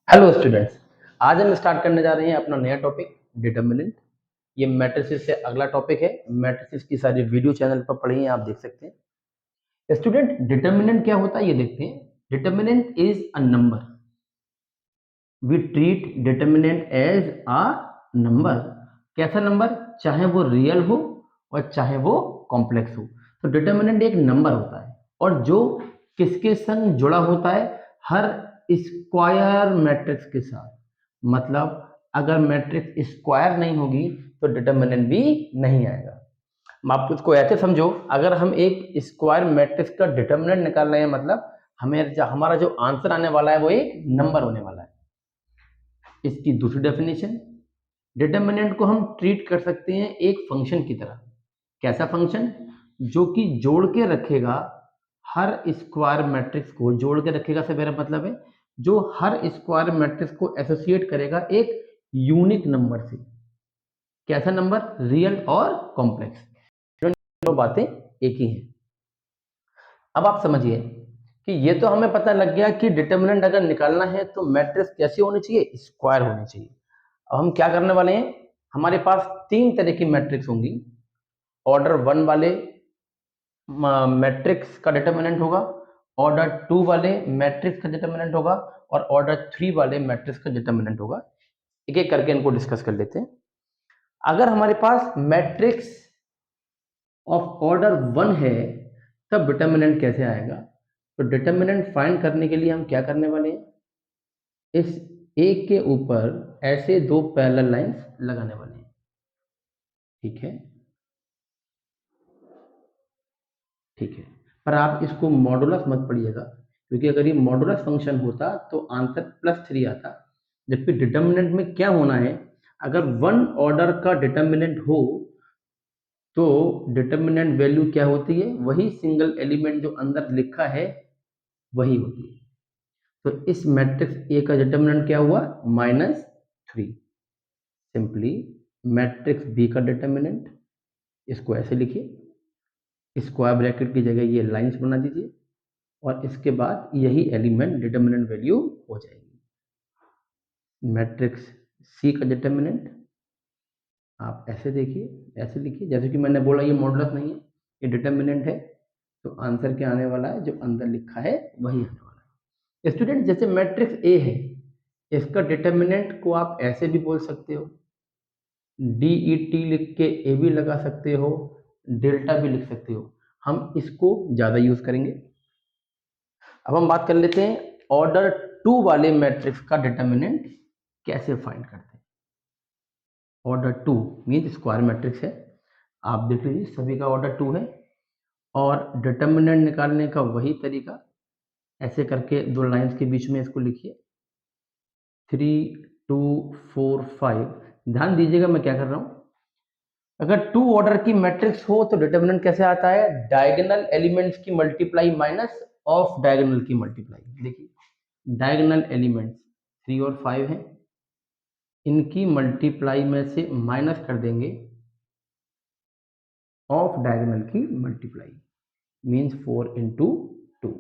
Hello students. आज हम start करने जा रहे हैं अपना नया टॉपिक डिटर्मिनेंट। ये मैट्रिसेस से अगला टॉपिक है। मैट्रिसेस की सारी वीडियो चैनल पर पढ़ी हैं, आप देख सकते हैं। स्टूडेंट, डिटर्मिनेंट क्या होता है ये देखते हैं। Determinant is a number. We treat determinant as a number. कैसा नंबर? चाहे वो रियल हो और चाहे वो कॉम्प्लेक्स हो। तो डिटर्मिनेंट एक नंबर होता है और जो किसके संग जुड़ा होता है? हर स्क्वायर मैट्रिक्स के साथ। मतलब अगर मैट्रिक्स स्क्वायर नहीं होगी तो डिटर्मिनेंट भी नहीं आएगा। आप इसको ऐसे समझो, अगर हम एक स्क्वायर मैट्रिक्स का डिटर्मिनेंट निकाल रहे हैं मतलब हमारा जो आंसर आने वाला है वो एक नंबर होने वाला है। इसकी दूसरी डेफिनेशन, डिटर्मिनेंट को हम ट्रीट कर सकते हैं एक फंक्शन की तरह। कैसा फंक्शन? जो कि जोड़ के रखेगा हर स्क्वायर मैट्रिक्स को। जोड़ के रखेगा से मेरा मतलब है जो हर स्क्वायर मैट्रिक्स को एसोसिएट करेगा एक यूनिक नंबर से। कैसा नंबर? रियल और कॉम्प्लेक्स, दोनों बातें एक ही हैं। अब आप समझिए कि ये तो हमें पता लग गया कि डिटर्मिनेंट अगर निकालना है तो मैट्रिक्स कैसी होनी चाहिए? स्क्वायर होनी चाहिए। अब हम क्या करने वाले हैं, हमारे पास तीन तरह की मैट्रिक्स होंगी। ऑर्डर वन वाले मैट्रिक्स का डिटर्मिनेंट होगा, ऑर्डर टू वाले मैट्रिक्स का डिटर्मिनेंट होगा और ऑर्डर थ्री वाले मैट्रिक्स का डिटर्मिनेंट होगा। एक एक करके इनको डिस्कस कर लेते हैं। अगर हमारे पास मैट्रिक्स ऑफ ऑर्डर वन है तब डिटर्मिनेंट कैसे आएगा? तो डिटर्मिनेंट फाइंड करने के लिए हम क्या करने वाले हैं, इस एक के ऊपर ऐसे दो पैरेलल लाइंस लगाने वाले हैं। ठीक है, ठीक है। पर आप इसको मॉडुलस मत पढ़िएगा, क्योंकि अगर ये मॉडुलस फंक्शन होता तो आंसर +3 आता। जबकि डिटर्मिनेंट में क्या होना है, अगर वन ऑर्डर का डिटर्मिनेंट हो तो डिटर्मिनेंट वैल्यू क्या होती है? वही सिंगल एलिमेंट जो अंदर लिखा है वही होती है। तो इस मैट्रिक्स ए का डिटर्मिनेंट क्या हुआ? -3। सिंपली मैट्रिक्स बी का डिटर्मिनेंट, इसको ऐसे लिखिए, स्क्वायर ब्रैकेट की जगह ये लाइंस बना दीजिए और इसके बाद यही एलिमेंट डिटर्मिनेंट वैल्यू हो जाएगी। मैट्रिक्स सी का डिटर्मिनेंट आप ऐसे देखिए, ऐसे लिखिए, जैसे कि मैंने बोला ये मॉडुलस नहीं है, ये डिटर्मिनेंट है। तो आंसर क्या आने वाला है? जो अंदर लिखा है वही आने वाला है। स्टूडेंट, जैसे मैट्रिक्स ए है, इसका डिटर्मिनेंट को आप ऐसे भी बोल सकते हो, डी ई टी लिख के ए भी लगा सकते हो, डेल्टा भी लिख सकते हो। हम इसको ज़्यादा यूज़ करेंगे। अब हम बात कर लेते हैं ऑर्डर टू वाले मैट्रिक्स का डिटर्मिनेंट कैसे फाइंड करते हैं। Order two mean square matrix है, आप देख लीजिए सभी का ऑर्डर टू है। और डिटर्मिनेंट निकालने का वही तरीका, ऐसे करके दो लाइंस के बीच में इसको लिखिए, 3 2 4 5। ध्यान दीजिएगा मैं क्या कर रहा हूँ। अगर टू ऑर्डर की मैट्रिक्स हो तो डिटर्मिनेंट कैसे आता है? डायगोनल एलिमेंट्स की मल्टीप्लाई माइनस ऑफ डायगोनल की मल्टीप्लाई। देखिए डायगोनल एलिमेंट्स 3 और 5 हैं, इनकी मल्टीप्लाई में से माइनस कर देंगे ऑफ डायगोनल की multiply, means 4 × 2।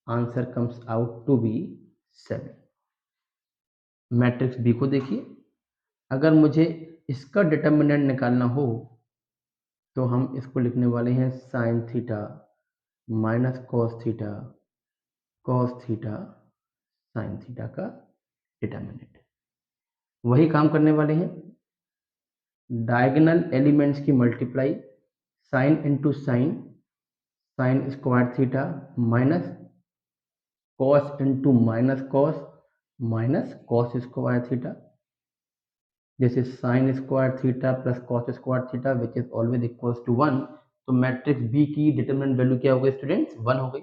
Answer comes out to be 7। Matrix B को देखिए, अगर मुझे इसका डिटर्मिनेंट निकालना हो तो हम इसको लिखने वाले हैं sine theta minus cos theta sine theta का डिटर्मिनेंट। वही काम करने वाले हैं, डायगोनल एलिमेंट्स की multiply, sine into sine, sine square theta minus cos into minus cos square theta. जैसे sine square theta plus cos square theta which is always equals to 1। तो matrix B की determinant value क्या हो गई students? 1 हो गई।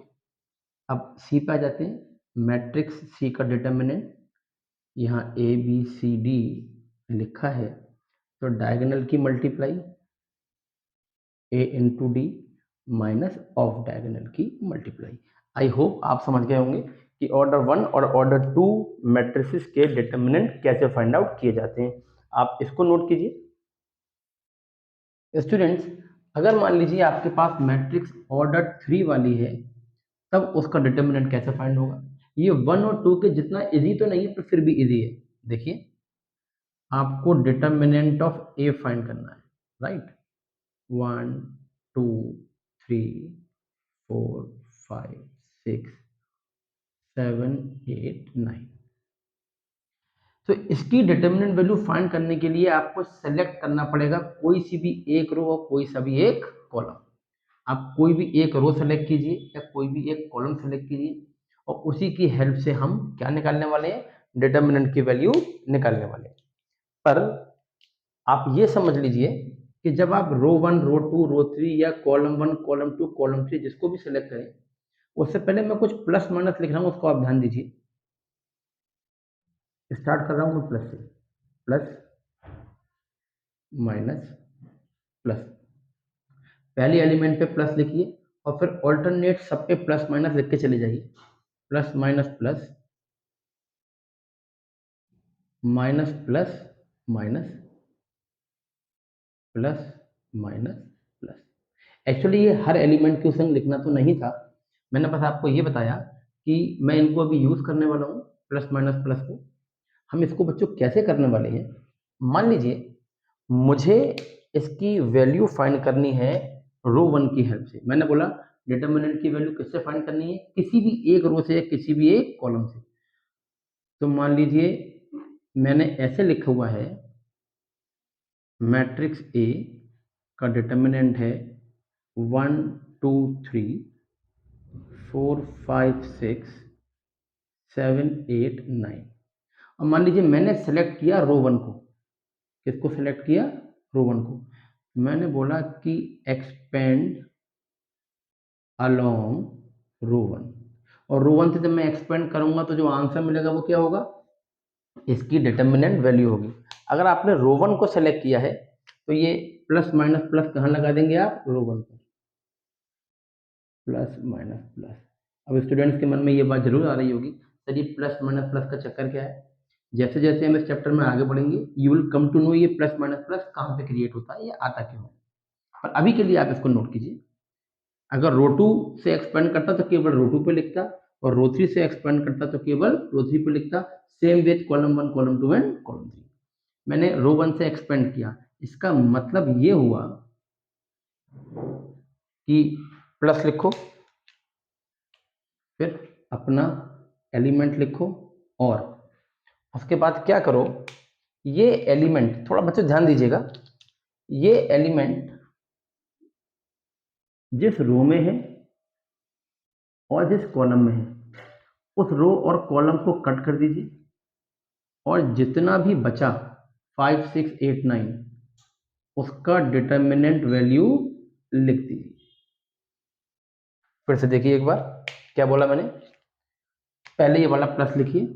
अब सी पे आ जाते हैं। मैट्रिक्स सी का डिटरमिनेंट यहाँ ए बी सी डी लिखा है, तो डायगोनल की मल्टीप्लाई ए into D minus off diagonal की मल्टीप्लाई। आई होप आप समझ गए होंगे कि ऑर्डर वन और ऑर्डर टू मैट्रिसेस के डिटरमिनेंट कैसे फाइंड आउट किए जाते हैं। आप इसको नोट कीजिए। स्टूडेंट्स, अगर मान लीजिए आपके पास मैट्रिक्स ऑर्डर थ्री वाली है तब उसका डिटरमिनेंट कैसे फाइंड होगा? ये 1 और 2 के जितना इजी तो नहीं है पर फिर भी इजी है। देखिए आपको डिटर्मिनेंट ऑफ ए फाइंड करना है, राइट। 1 2 3 4 5 6 7 8 9। तो इसकी डिटर्मिनेंट वैल्यू फाइंड करने के लिए आपको सेलेक्ट करना पड़ेगा कोई सी भी एक रो और कोई सा भी एक कॉलम। आप कोई भी एक रो सेलेक्ट कीजिए या कोई भी एक कॉलम सेलेक्ट कीजिए और उसी की हेल्प से हम क्या निकालने वाले हैं, डिटर्मिनेंट की वैल्यू निकालने वाले हैं। पर आप ये समझ लीजिए कि जब आप रो 1 रो 2 रो 3 या कॉलम 1 कॉलम 2 कॉलम 3 जिसको भी सिलेक्ट करें, उससे पहले मैं कुछ प्लस माइनस लिख रहा हूँ, उसको आप ध्यान दीजिए। स्टार्ट कर रहा हूँ मैं प्लस से, प्लस माइनस प्लस। पहले एलिमेंट पे प्लस लिखिए और फिर ऑल्टरनेट सब पे प्लस माइनस लिख के चले जाइए। Plus minus plus minus plus minus plus minus plus. Actually ये हर एलिमेंट के संग लिखना तो नहीं था, मैंने बस आपको ये बताया कि मैं इनको अभी यूज़ करने वाला हूँ प्लस माइनस प्लस को। हम इसको बच्चों कैसे करने वाले हैं, मान लीजिए मुझे इसकी वैल्यू फाइंड करनी है रो 1 की हेल्प से। मैंने बोला डिटर्मिनेंट की वैल्यू किससे फाइंड करनी है, किसी भी एक रो से या किसी भी एक कॉलम से। तो मान लीजिए मैंने ऐसे लिखा हुआ है मैट्रिक्स ए का डिटर्मिनेंट है 1 2 3 4 5 6 7 8 9। और मान लीजिए मैंने सेलेक्ट किया रो 1 को। किसको सेलेक्ट किया, रो 1 को। मैंने बोला कि एक्सपेंड अलोंग रो 1, और रो 1 से जब मैं एक्सपेंड करूंगा तो जो आंसर मिलेगा वो क्या होगा, इसकी डिटर्मिनेंट वैल्यू होगी। अगर आपने रो 1 को सेलेक्ट किया है तो ये प्लस माइनस प्लस कहाँ लगा देंगे आप, रो 1 पर, प्लस माइनस प्लस। अब स्टूडेंट्स के मन में ये बात जरूर आ रही होगी, सर ये प्लस माइनस प्लस का चक्कर क्या है। जैसे जैसे हम इस चैप्टर में आगे बढ़ेंगे you will come to know ये प्लस माइनस प्लस कहाँ पे क्रिएट होता है, ये आता क्यों है। पर अभी के लिए आप इसको नोट कीजिए। अगर रो 2 से एक्सपेंड करता तो केवल रो 2 पे लिखता, और रो 3 से एक्सपेंड करता तो केवल रो 3 पे लिखता। Same with column 1 column 2 and column 3। मैंने रो 1 से एक्सपेंड किया, इसका मतलब ये हुआ कि प्लस लिखो, फिर अपना एलिमेंट लिखो, और उसके बाद क्या करो, ये एलिमेंट थोड़ा बच्चों ध्यान दीजिएगा, ये एलिमेंट जिस रो में है और जिस कॉलम में है उस रो और कॉलम को कट कर दीजिए, और जितना भी बचा 5 6 8 9 उसका डिटर्मिनेंट वैल्यू लिख दीजिए। फिर से देखिए एक बार क्या बोला मैंने, पहले ये वाला प्लस लिखिए,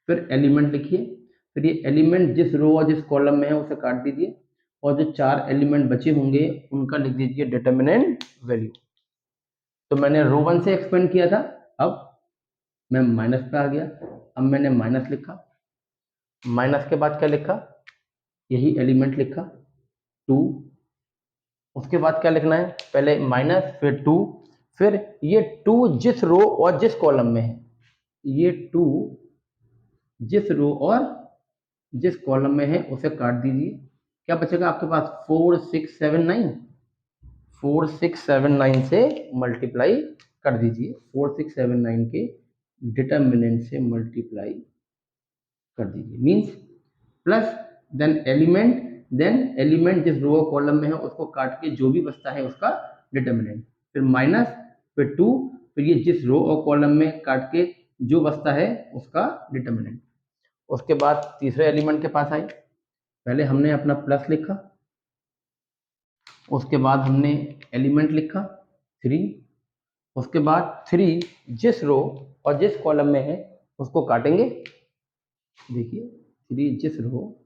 फिर एलिमेंट लिखिए, फिर ये एलिमेंट जिस रो और जिस कॉलम में है उसे काट दीजिए, और जो 4 एलिमेंट बचे होंगे उनका लिख दीजिए डिटर्मिनेंट वैल्यू। तो मैंने रो 1 से एक्सपेंड किया था, अब मैं माइनस पे आ गया, अब मैंने माइनस लिखा, माइनस के बाद क्या लिखा, यही एलिमेंट लिखा 2। उसके बाद क्या लिखना है, पहले माइनस फिर 2, फिर ये 2 जिस रो और जिस कॉलम में है, ये 2 जिस रो और जिस कॉलम में है उसे काट दीजिए। क्या बचेगा आपके पास, 4 6 7 9। 4 6 7 9 से मल्टीप्लाई कर दीजिए, 4 6 7 9 के डिटर्मिनेंट से मल्टीप्लाई कर दीजिए। मीन्स प्लस देन एलिमेंट जिस रो कॉलम में है उसको काट के जो भी बचता है उसका डिटर्मिनेंट, फिर माइनस, फिर 2, फिर ये जिस रो और कॉलम में काट के जो बचता है उसका डिटर्मिनेंट। उसके बाद तीसरे एलिमेंट के पास आए, पहले हमने अपना प्लस लिखा, उसके बाद हमने एलिमेंट लिखा 3, उसके बाद 3 जिस रो और जिस कॉलम में है उसको काटेंगे। देखिए 3 जिस रो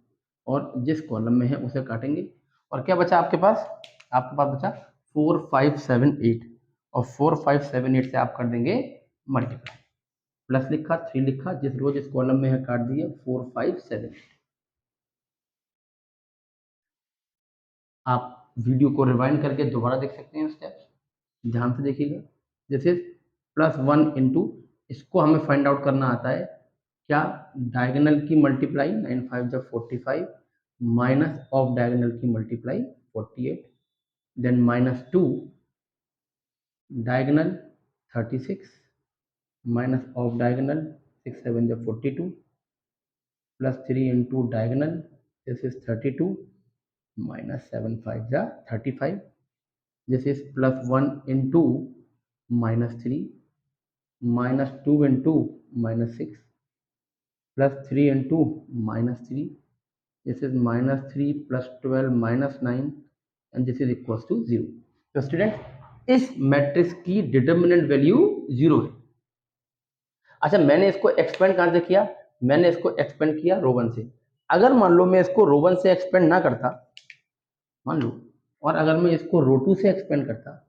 और जिस कॉलम में है उसे काटेंगे, और क्या बचा आपके पास, आपके पास बचा 4 5 7 8, और 4 5 7 8 से आप कर देंगे मल्टीप्लाई। प्लस लिखा, 3 लिखा, जिस रो जिस कॉलम में है काट दिए, 4 5 7 8। आप वीडियो को रिवाइंड करके दोबारा देख सकते हैं स्टेप्स, ध्यान से देखिएगा। दिस इज +1 इंटू इसको हमें फाइंड आउट करना आता है क्या, डायगोनल की मल्टीप्लाई 9 5 जब 45 माइनस ऑफ डायगोनल की multiply 48, then -2 diagonal 36 minus off diagonal 6 7 जब 42 +3 into diagonal, this is 32 minus 7 5 जा 35, this is +1 into -3 -2 into -6 +3 into -3, this is -3 +12 -9 and this is equals to 0। तो स्टूडेंट इस मैट्रिक्स की डिटर्मिनेंट वैल्यू 0 है। अच्छा, मैंने इसको एक्सपेंड कहाँ से किया, मैंने इसको एक्सपेंड किया रो 1 से। अगर मान लो मैं इसको रो 1 से एक्सपेंड ना करता, मान लो, और अगर मैं इसको रो 2 से एक्सपेंड करता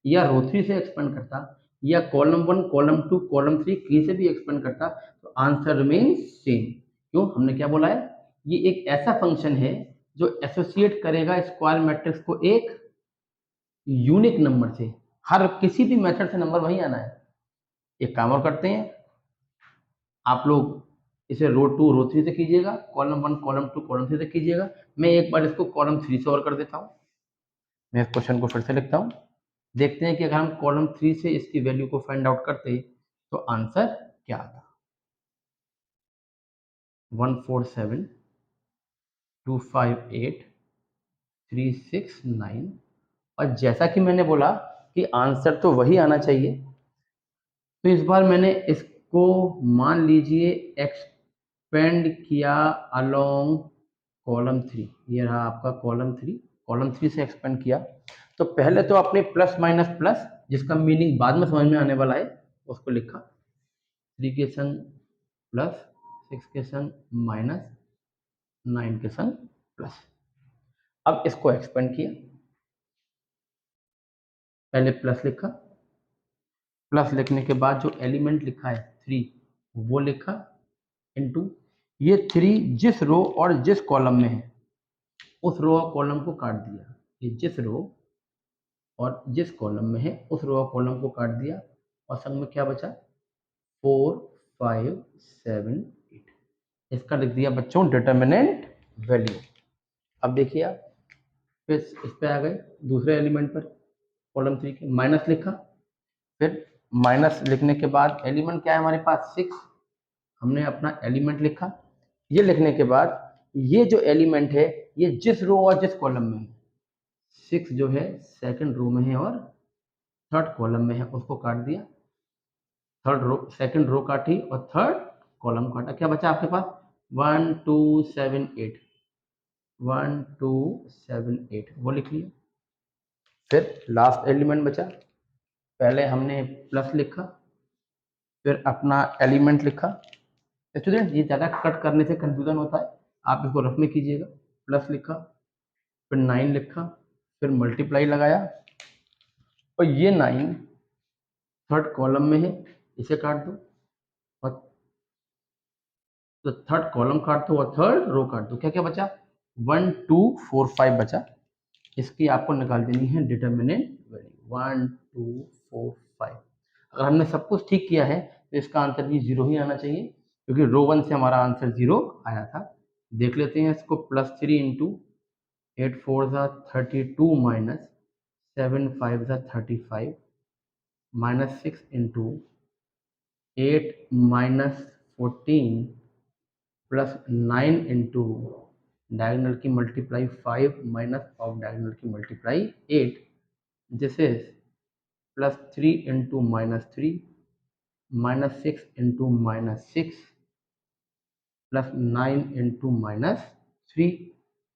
या रो 3 से एक्सपेंड करता या कॉलम 1 कॉलम 2 कॉलम 3 की से भी एक्सपेंड करता, तो आंसर रिमेन्स सेम। क्यों, हमने क्या बोला है, ये एक ऐसा फंक्शन है जो एसोसिएट करेगा स्क्वायर मैट्रिक्स को एक यूनिक नंबर से। हर किसी भी मेथड से नंबर वही आना है। एक काम और करते हैं, आप लोग इसे रो 2 रो 3 से कीजिएगा, कॉलम 1 कॉलम 2 कॉलम 3 से कीजिएगा। मैं एक बार इसको कॉलम 3 से और कर देता हूँ। मैं इस क्वेश्चन को फिर से लिखता हूँ, देखते हैं कि अगर हम कॉलम 3 से इसकी वैल्यू को फाइंड आउट करते तो आंसर क्या आता। 147 258 369, और जैसा कि मैंने बोला कि आंसर तो वही आना चाहिए, तो इस बार मैंने इसको मान लीजिए एक्सपेंड किया अलोंग कॉलम 3। ये रहा आपका कॉलम 3, कॉलम 3 से एक्सपेंड किया। तो पहले तो आपने प्लस माइनस प्लस, जिसका मीनिंग बाद में समझ में आने वाला है, उसको लिखा। 3 के संग प्लस, 6 के संग माइनस, 9 के संग प्लस। अब इसको एक्सपेंड किया, पहले प्लस लिखा, प्लस लिखने के बाद जो एलिमेंट लिखा है 3 वो लिखा, इनटू ये 3 जिस रो और जिस कॉलम में है उस रो और कॉलम को काट दिया। ये जिस रो और जिस कॉलम में है उस रो और कॉलम को काट दिया, और संग में क्या बचा, 4 5 7 8। इसका लिख दिया बच्चों डिटर्मिनेंट वैल्यू। अब देखिए आप, फिर इस पे आ गए दूसरे एलिमेंट पर, कॉलम 3 के माइनस लिखा, फिर माइनस लिखने के बाद एलिमेंट क्या है हमारे पास 6, हमने अपना एलिमेंट लिखा। ये लिखने के बाद ये जो एलिमेंट है ये जिस रो और जिस कॉलम में है, 6 जो है सेकंड रो में है और थर्ड कॉलम में है, उसको काट दिया। थर्ड रो सेकंड रो काटी और थर्ड कॉलम काटा, क्या बचा आपके पास 1 2 7 8, 1 2 7 8 वो लिख लिया। फिर लास्ट एलिमेंट बचा, पहले हमने प्लस लिखा, फिर अपना एलिमेंट लिखा। स्टूडेंट ये ज़्यादा कट करने से कंफ्यूजन होता है, आप इसको रफ में कीजिएगा। प्लस लिखा, फिर 9 लिखा, फिर मल्टीप्लाई लगाया, और ये 9 थर्ड कॉलम में है, इसे काट दो, और तो थर्ड कॉलम काट दो और थर्ड रो काट दो। क्या क्या बचा, 1 2 4 5 बचा। इसकी आपको निकाल देनी है डिटर्मिनेंट वैल्यू 1 2 4 5। अगर हमने सब कुछ ठीक किया है तो इसका आंसर भी 0 ही आना चाहिए, क्योंकि रो 1 से हमारा आंसर 0 आया था। देख लेते हैं इसको, +3 इंटू 8 4 ज़ा 32 माइनस 7 5 ज़ा 35 -6 into 8 minus 14 plus 9 into diagonal की मल्टीप्लाई 5 माइनस ऑफ डायगोनल की multiply 8, this is +3 into -3 -6 into -6 plus 9 into -3,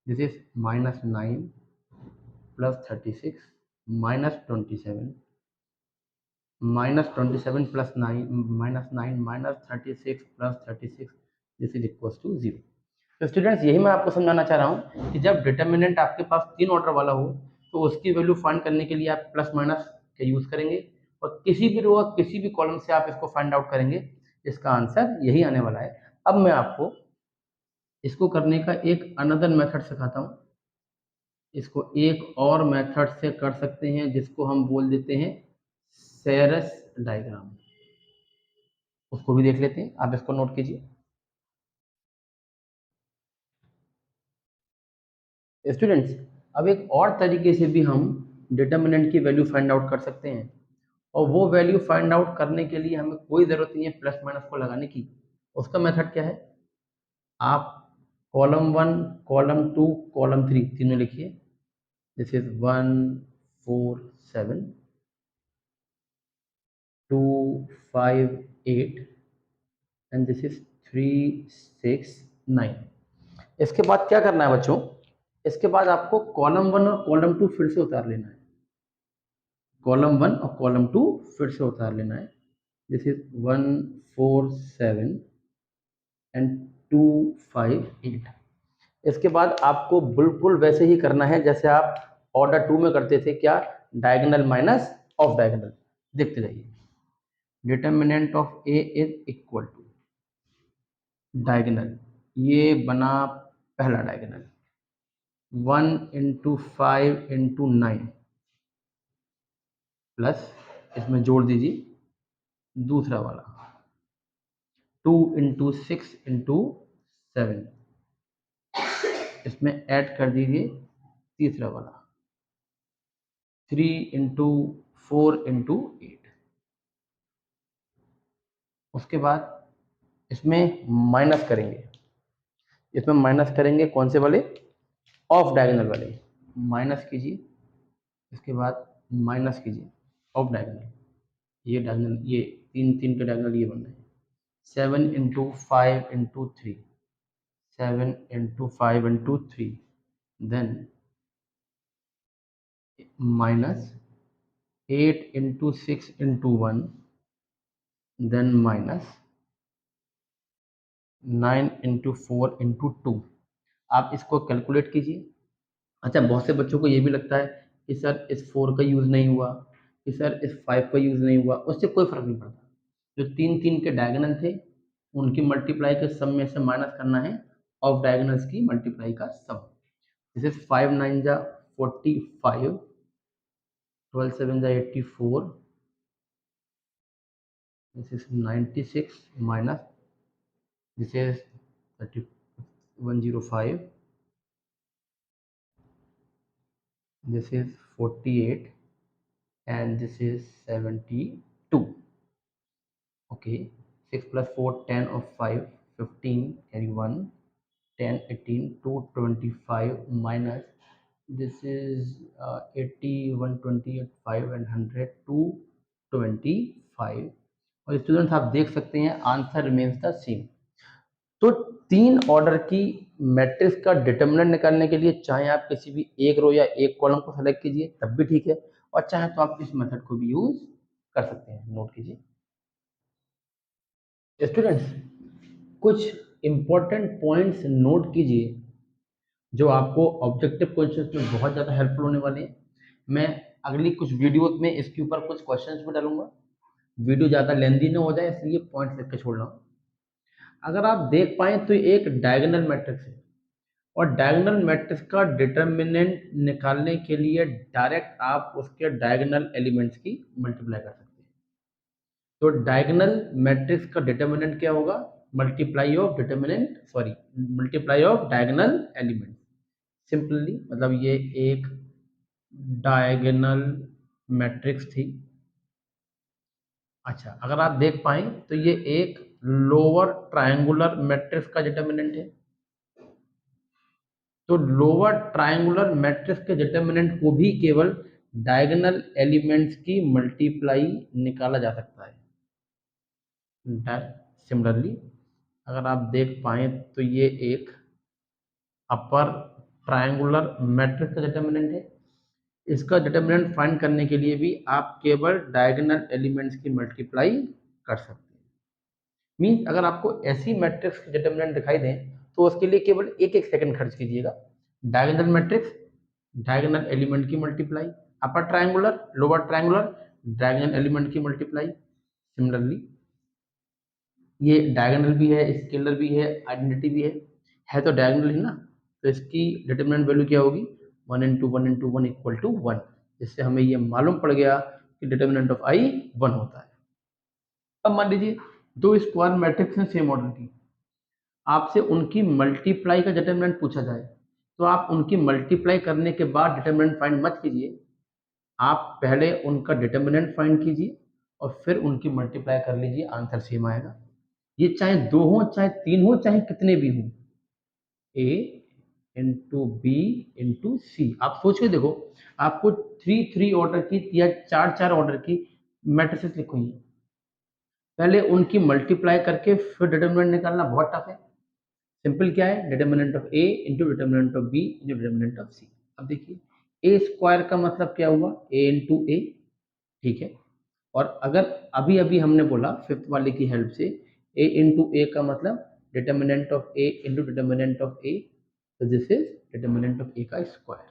this is -9 plus 36 -27 plus 9 -9 -36 plus 36, this is equals to 0। तो स्टूडेंट्स यही मैं आपको समझाना चाह रहा हूँ कि जब डिटर्मिनेंट आपके पास 3 ऑर्डर वाला हो तो उसकी वैल्यू फाइंड करने के लिए आप प्लस माइनस का यूज़ करेंगे, और किसी भी रो किसी भी कॉलम से आप इसको फाइंड आउट करेंगे, इसका आंसर यही आने वाला है। अब मैं आपको इसको करने का एक अनदर मेथड सिखाता हूँ। इसको एक और मेथड से कर सकते हैं जिसको हम बोल देते हैं सेरस डायग्राम। उसको भी देख लेते हैं, आप इसको नोट कीजिए। स्टूडेंट्स, अब एक और तरीके से भी हम डिटर्मिनेंट की वैल्यू फाइंड आउट कर सकते हैं, और वो वैल्यू फाइंड आउट करने के लिए हमें कोई ज़रूरत नहीं है प्लस माइनस को लगाने की। उसका मेथड क्या है, आप कॉलम 1, कॉलम 2, कॉलम 3 तीनों लिखिए। This is 1 4 7 2 5 8 and this is 3 6 9। इसके बाद क्या करना है बच्चों, इसके बाद आपको कॉलम 1 और कॉलम 2 फिर से उतार लेना है। कॉलम 1 और कॉलम 2 फिर से उतार लेना है। This is 1 4 7 and 2 5 8। इसके बाद आपको बिल्कुल वैसे ही करना है जैसे आप ऑर्डर 2 में करते थे, क्या, डायगोनल माइनस ऑफ डायगोनल। देखते जाइए, determinant of A is equal to diagonal, ये बना पहला डायगोनल, 1 इंटू 5 इंटू 9 प्लस इसमें जोड़ दीजिए दूसरा वाला, 2 इंटू 6 इंटू 7, इसमें ऐड कर दीजिए तीसरा वाला, 3 इंटू 4 इंटू 8। उसके बाद इसमें माइनस करेंगे, इसमें माइनस करेंगे कौन से वाले, ऑफ डायगोनल वाले, माइनस कीजिए। इसके बाद माइनस कीजिए ऑफ डायगोनल, ये डायगोनल, ये तीन तीन के डायगोनल ये बन रहे हैं, 7 into 5 into 3, 7 into 5 into 3, then minus 8 into 6 into 1, then minus 9 into 4 into 2। आप इसको कैलकुलेट कीजिए। अच्छा, बहुत से बच्चों को ये भी लगता है कि सर इस 4 का यूज़ नहीं हुआ, कि सर इस 5 का यूज़ नहीं हुआ, उससे कोई फ़र्क नहीं पड़ता। जो तीन तीन के डायगोनल थे उनकी मल्टीप्लाई के सम में से माइनस करना है ऑफ डायगोनल्स की मल्टीप्लाई का सम। दिस इज 5 9 जा 45, 12 7 जा 84, this is 96 minus this is 105, this is 48 and this is 72. Okay, 6 plus 4 10 of 5 15, carry 1, 10 18 225 minus this is 80 128 5 and 100 225। और स्टूडेंट्स आप देख सकते हैं आंसर रिमेन्स द सेम। तो तीन ऑर्डर की मैट्रिक्स का डिटर्मिनेंट निकालने के लिए चाहे आप किसी भी एक रो या एक कॉलम को सेलेक्ट कीजिए तब भी ठीक है, और चाहे तो आप इस मेथड को भी यूज कर सकते हैं। नोट कीजिए स्टूडेंट्स, कुछ इंपॉर्टेंट पॉइंट्स नोट कीजिए जो आपको ऑब्जेक्टिव क्वेश्चंस में बहुत ज़्यादा हेल्पफुल होने वाले हैं। मैं अगली कुछ वीडियोस में इसके ऊपर कुछ क्वेश्चंस भी डालूंगा, वीडियो ज़्यादा लेंदी ना हो जाए इसलिए पॉइंट्स लिख के छोड़ रहा हूँ। अगर आप देख पाए तो एक डायगोनल मैट्रिक्स है, और डायगोनल मैट्रिक्स का डिटर्मिनेंट निकालने के लिए डायरेक्ट आप उसके डायगोनल एलिमेंट्स की मल्टीप्लाई कर सकते हैं। तो डायगोनल मैट्रिक्स का डिटर्मिनेंट क्या होगा, multiply of determinant, sorry, multiply of diagonal element. Simply मतलब ये एक डायगोनल मैट्रिक्स थी। अच्छा, अगर आप देख पाएं तो ये एक लोअर ट्रायंगुलर मैट्रिक्स का डिटर्मिनेंट है। तो लोअर ट्रायंगुलर मैट्रिक्स के डिटर्मिनेंट को भी केवल डायगोनल एलिमेंट्स की मल्टीप्लाई निकाला जा सकता है। सिमिलरली अगर आप देख पाएं तो ये एक अपर ट्रायंगुलर मैट्रिक्स का डिटर्मिनेंट है। इसका डिटर्मिनेंट फाइंड करने के लिए भी आप केवल डायगोनल एलिमेंट्स की मल्टीप्लाई कर सकते हैं। मीन्स अगर आपको ऐसी मैट्रिक्स के डिटर्मिनेंट दिखाई दें तो उसके लिए केवल एक एक सेकंड खर्च कीजिएगा। डायगोनल मैट्रिक्स, डायगोनल एलिमेंट की multiply, upper triangular lower triangular diagonal element की मल्टीप्लाई। सिमिलरली ये डायगोनल भी है, स्केलर भी है, आइडेंटिटी भी है तो डायगोनल ही ना, तो इसकी डिटर्मिनेंट वैल्यू क्या होगी, 1 इंटू 1 इंटू 1 इक्वल टू 1। इससे हमें ये मालूम पड़ गया कि डिटर्मिनेंट ऑफ आई 1 होता है। अब मान लीजिए दो स्क्वायर मैट्रिक्स हैं सेम ऑर्डर की, आपसे उनकी मल्टीप्लाई का डिटरमिनेंट पूछा जाए तो आप उनकी मल्टीप्लाई करने के बाद डिटरमिनेंट फाइंड मत कीजिए, आप पहले उनका डिटरमिनेंट फाइंड कीजिए और फिर उनकी मल्टीप्लाई कर लीजिए, आंसर सेम आएगा। ये चाहे 2 हो, चाहे 3 हो, चाहे कितने भी हों। ए इंटू बी इंटू सी, आप सोच के देखो, आपको 3 ऑर्डर की या 4 ऑर्डर की मैट्रिसेस लिखी है, पहले उनकी मल्टीप्लाई करके फिर डिटरमिनेंट निकालना बहुत टफ है। सिंपल क्या है, determinant of A into determinant of B into determinant of C. अब देखिए ए स्क्वायर का मतलब क्या हुआ, ए इंटू ए, ठीक है। और अगर अभी अभी हमने बोला फिफ्थ वाले की हेल्प से ए इंटू ए का मतलब determinant of A into determinant of A, तो this is determinant of A का स्क्वायर।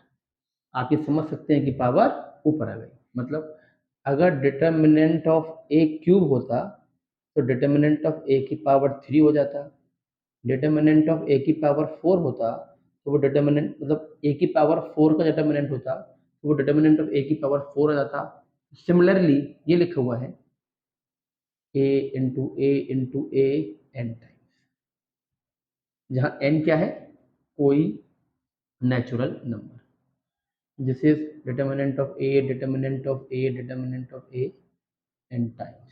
आप ये समझ सकते हैं कि पावर ऊपर आ गई, मतलब अगर डिटरमिनेंट ऑफ ए क्यूब होता तो डिटरमिनेंट ऑफ ए की पावर 3 हो जाता, डिटरमिनेंट ऑफ ए की पावर 4 होता तो वो डिटरमिनेंट मतलब ए की पावर 4 का डिटरमिनेंट होता तो वो डिटरमिनेंट ऑफ ए की पावर 4 हो जाता। सिमिलरली ये लिखा हुआ है A into A into A n times, जहाँ एन क्या है, कोई natural number. This is determinant of A determinant of A determinant of A n times,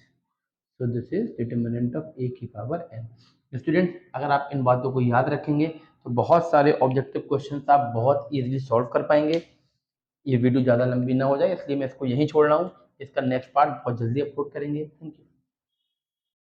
so this is determinant of A की पावर एन। स्टूडेंट्स, अगर आप इन बातों को याद रखेंगे तो बहुत सारे ऑब्जेक्टिव क्वेश्चंस आप बहुत इजीली सॉल्व कर पाएंगे। ये वीडियो ज़्यादा लंबी ना हो जाए इसलिए मैं इसको यहीं छोड़ रहा हूँ, इसका नेक्स्ट पार्ट बहुत जल्दी अपलोड करेंगे। Thank you.